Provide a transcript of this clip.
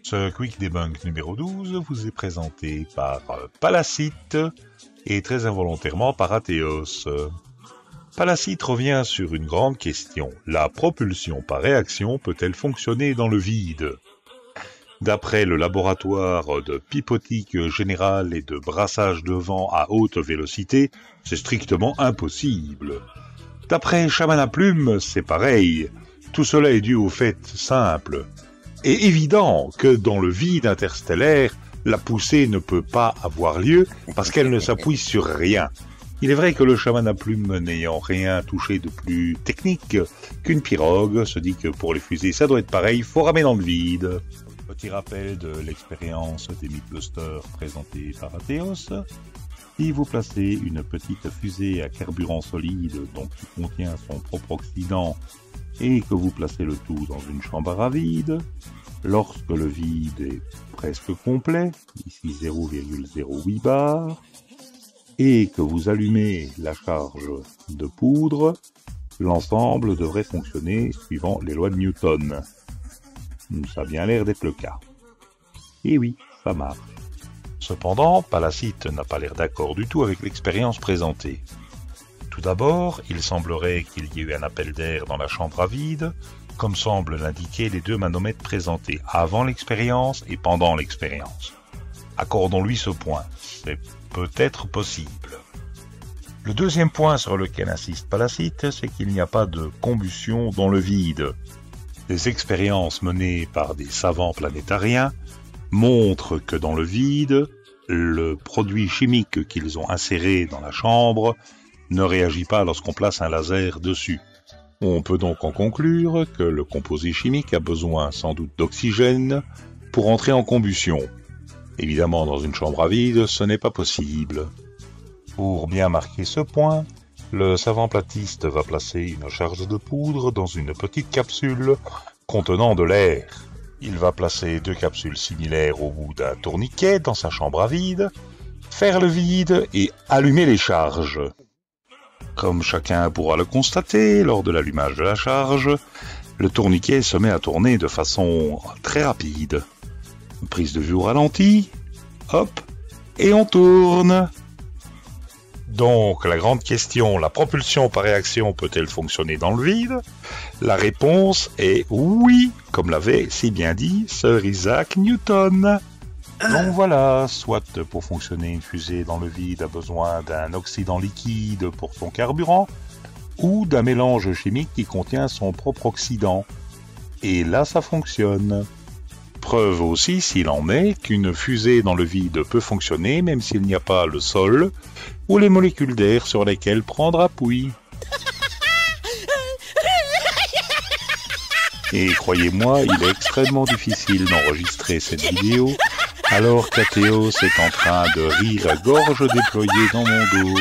Ce Quick Debunk numéro 12 vous est présenté par Palacite et très involontairement par Athéos. Palacite revient sur une grande question. La propulsion par réaction peut-elle fonctionner dans le vide ? D'après le laboratoire de pipotique générale et de brassage de vent à haute vélocité, c'est strictement impossible. D'après Chaman à plume, c'est pareil. Tout cela est dû au fait simple et évident que dans le vide interstellaire, la poussée ne peut pas avoir lieu parce qu'elle ne s'appuie sur rien. Il est vrai que le chaman à plume, n'ayant rien touché de plus technique qu'une pirogue, se dit que pour les fusées ça doit être pareil, faut ramer dans le vide. Petit rappel de l'expérience des Mythbusters présentée par Athéos. Si vous placez une petite fusée à carburant solide, donc qui contient son propre oxydant, et que vous placez le tout dans une chambre à vide, lorsque le vide est presque complet, ici 0,08 bar, et que vous allumez la charge de poudre, l'ensemble devrait fonctionner suivant les lois de Newton. Ça a bien l'air d'être le cas. Et oui, ça marche. Cependant, Palacite n'a pas l'air d'accord du tout avec l'expérience présentée. Tout d'abord, il semblerait qu'il y ait eu un appel d'air dans la chambre à vide, comme semblent l'indiquer les deux manomètres présentés avant l'expérience et pendant l'expérience. Accordons-lui ce point, c'est peut-être possible. Le deuxième point sur lequel insiste Palacite, c'est qu'il n'y a pas de combustion dans le vide. Des expériences menées par des savants planétariens montrent que dans le vide, le produit chimique qu'ils ont inséré dans la chambre ne réagit pas lorsqu'on place un laser dessus. On peut donc en conclure que le composé chimique a besoin sans doute d'oxygène pour entrer en combustion. Évidemment, dans une chambre à vide, ce n'est pas possible. Pour bien marquer ce point, le savant platiste va placer une charge de poudre dans une petite capsule contenant de l'air. Il va placer deux capsules similaires au bout d'un tourniquet dans sa chambre à vide, faire le vide et allumer les charges. Comme chacun pourra le constater, lors de l'allumage de la charge, le tourniquet se met à tourner de façon très rapide. Prise de vue au ralenti, hop, et on tourne. Donc, la grande question, la propulsion par réaction peut-elle fonctionner dans le vide ? La réponse est oui, comme l'avait si bien dit Sir Isaac Newton. Donc voilà, soit pour fonctionner une fusée dans le vide a besoin d'un oxydant liquide pour son carburant, ou d'un mélange chimique qui contient son propre oxydant. Et là ça fonctionne. Preuve aussi, s'il en est, qu'une fusée dans le vide peut fonctionner même s'il n'y a pas le sol ou les molécules d'air sur lesquelles prendre appui. Et croyez-moi, il est extrêmement difficile d'enregistrer cette vidéo alors qu'Athéos est en train de rire à gorge déployée dans mon dos.